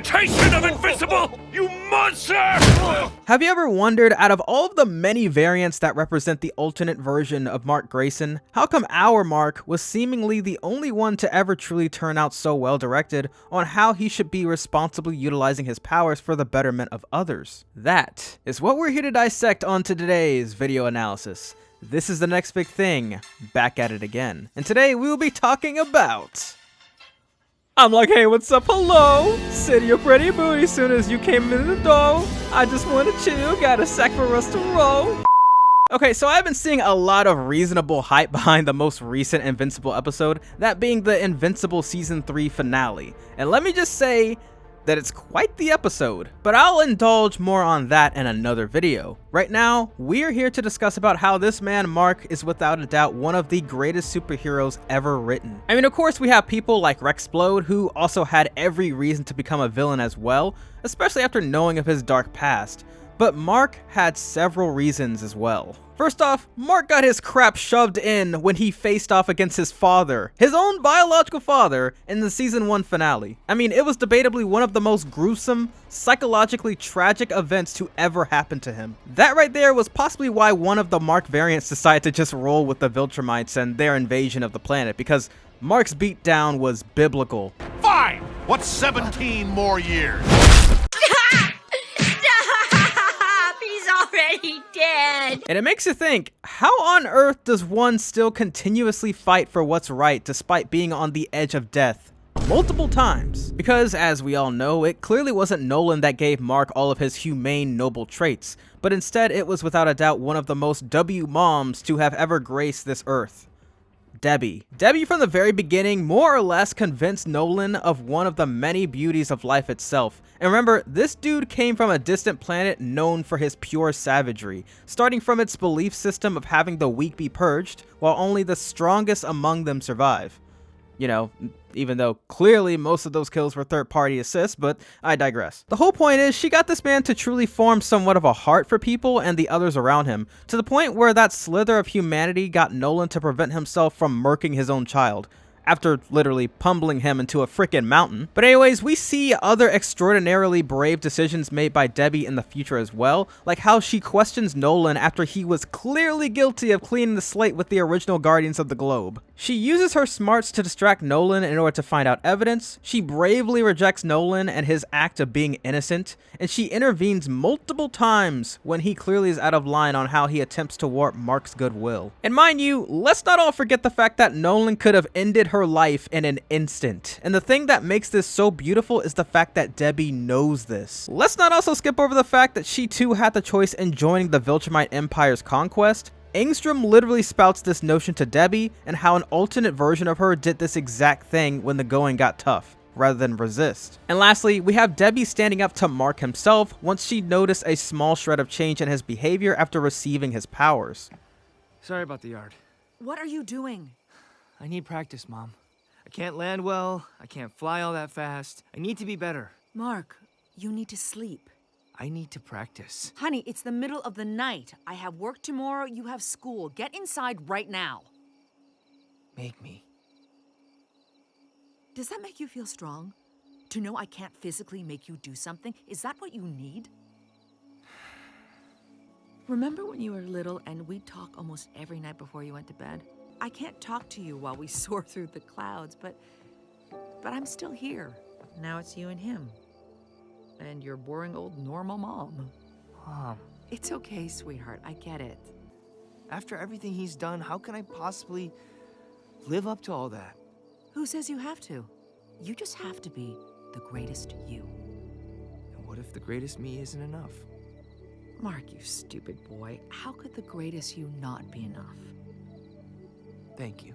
imitation of Invincible! You monster! Have you ever wondered, out of all of the many variants that represent the alternate version of Mark Grayson, how come our Mark was seemingly the only one to ever truly turn out so well directed on how he should be responsibly utilizing his powers for the betterment of others? That is what we're here to dissect on today's video analysis. This is the next big thing, back at it again. And today we will be talking about... I'm like, hey, what's up, hello? Sit your pretty booty soon as you came in the door. I just wanna chill, got a sack for us to roll. Okay, so I've been seeing a lot of reasonable hype behind the most recent Invincible episode, that being the Invincible Season 3 finale. And let me just say that it's quite the episode, but I'll indulge more on that in another video. Right now, we're here to discuss about how this man Mark is without a doubt one of the greatest superheroes ever written. I mean, of course we have people like Rexplode, who also had every reason to become a villain as well, especially after knowing of his dark past. But Mark had several reasons as well. First off, Mark got his crap shoved in when he faced off against his father, his own biological father, in the season 1 finale. I mean, it was debatably one of the most gruesome, psychologically tragic events to ever happen to him. That right there was possibly why one of the Mark variants decided to just roll with the Viltrumites and their invasion of the planet, because Mark's beatdown was biblical. Fine! What's 17 more years? Already dead. And it makes you think, how on earth does one still continuously fight for what's right despite being on the edge of death multiple times? Because as we all know, it clearly wasn't Nolan that gave Mark all of his humane, noble traits, but instead it was without a doubt one of the most W moms to have ever graced this earth. Debbie. Debbie from the very beginning more or less convinced Nolan of one of the many beauties of life itself. And remember, this dude came from a distant planet known for his pure savagery, starting from its belief system of having the weak be purged, while only the strongest among them survive. You know, even though clearly most of those kills were third-party assists, but I digress. The whole point is, she got this man to truly form somewhat of a heart for people and the others around him, to the point where that slither of humanity got Nolan to prevent himself from murking his own child, after literally pummeling him into a freaking mountain. But anyways, we see other extraordinarily brave decisions made by Debbie in the future as well, like how she questions Nolan after he was clearly guilty of cleaning the slate with the original Guardians of the Globe. She uses her smarts to distract Nolan in order to find out evidence, she bravely rejects Nolan and his act of being innocent, and she intervenes multiple times when he clearly is out of line on how he attempts to warp Mark's goodwill. And mind you, let's not all forget the fact that Nolan could have ended her life in an instant. And the thing that makes this so beautiful is the fact that Debbie knows this. Let's not also skip over the fact that she too had the choice in joining the Viltrumite Empire's conquest. Engstrom literally spouts this notion to Debbie and how an alternate version of her did this exact thing when the going got tough, rather than resist. And lastly, we have Debbie standing up to Mark himself once she noticed a small shred of change in his behavior after receiving his powers. Sorry about the yard. What are you doing? I need practice, Mom. I can't land well, I can't fly all that fast. I need to be better. Mark, you need to sleep. I need to practice. Honey, it's the middle of the night. I have work tomorrow, you have school. Get inside right now. Make me. Does that make you feel strong? To know I can't physically make you do something? Is that what you need? Remember when you were little and we'd talk almost every night before you went to bed? I can't talk to you while we soar through the clouds, but I'm still here. Now it's you and him. And your boring old normal mom. Mom. It's okay, sweetheart. I get it. After everything he's done, how can I possibly live up to all that? Who says you have to? You just have to be the greatest you. And what if the greatest me isn't enough? Mark, you stupid boy. How could the greatest you not be enough? Thank you.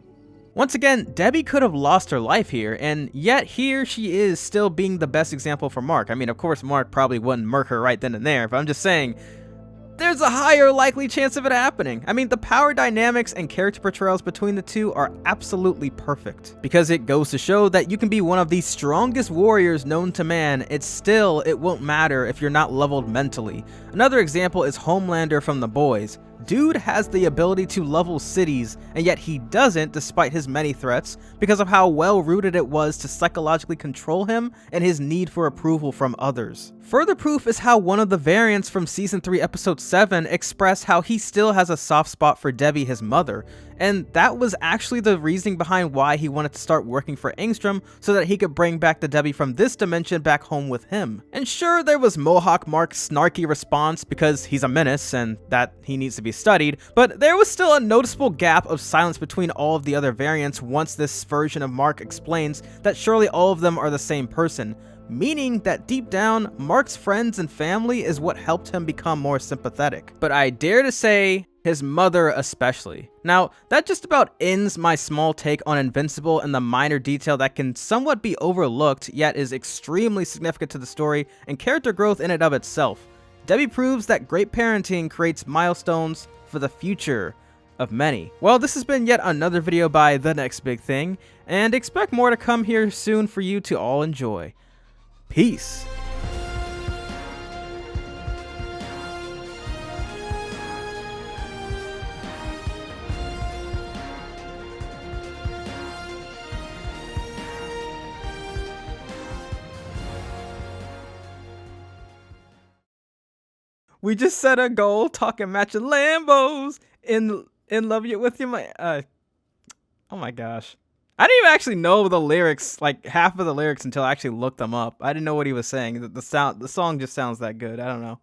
Once again, Debbie could have lost her life here, and yet here she is still being the best example for Mark. I mean, of course, Mark probably wouldn't murk her right then and there, but I'm just saying, there's a higher likely chance of it happening. I mean, the power dynamics and character portrayals between the two are absolutely perfect, because it goes to show that you can be one of the strongest warriors known to man, it won't matter if you're not leveled mentally. Another example is Homelander from The Boys. Dude has the ability to level cities, and yet he doesn't despite his many threats because of how well rooted it was to psychologically control him and his need for approval from others. Further proof is how one of the variants from season 3 episode 7 expressed how he still has a soft spot for Debbie, his mother, and that was actually the reasoning behind why he wanted to start working for Engstrom so that he could bring back the Debbie from this dimension back home with him. And sure, there was Mohawk Mark's snarky response because he's a menace and that he needs to be studied, but there was still a noticeable gap of silence between all of the other variants once this version of Mark explains that surely all of them are the same person, meaning that deep down, Mark's friends and family is what helped him become more sympathetic. But I dare to say, his mother especially. Now, that just about ends my small take on Invincible and the minor detail that can somewhat be overlooked, yet is extremely significant to the story and character growth in and of itself. Debbie proves that great parenting creates milestones for the future of many. Well, this has been yet another video by The Next Big Thing, and expect more to come here soon for you to all enjoy. Peace. We just set a goal, talking matching Lambos, in love you with you, my oh my gosh. I didn't even actually know the lyrics, like half of the lyrics, until I actually looked them up. I didn't know what he was saying. The song just sounds that good. I don't know.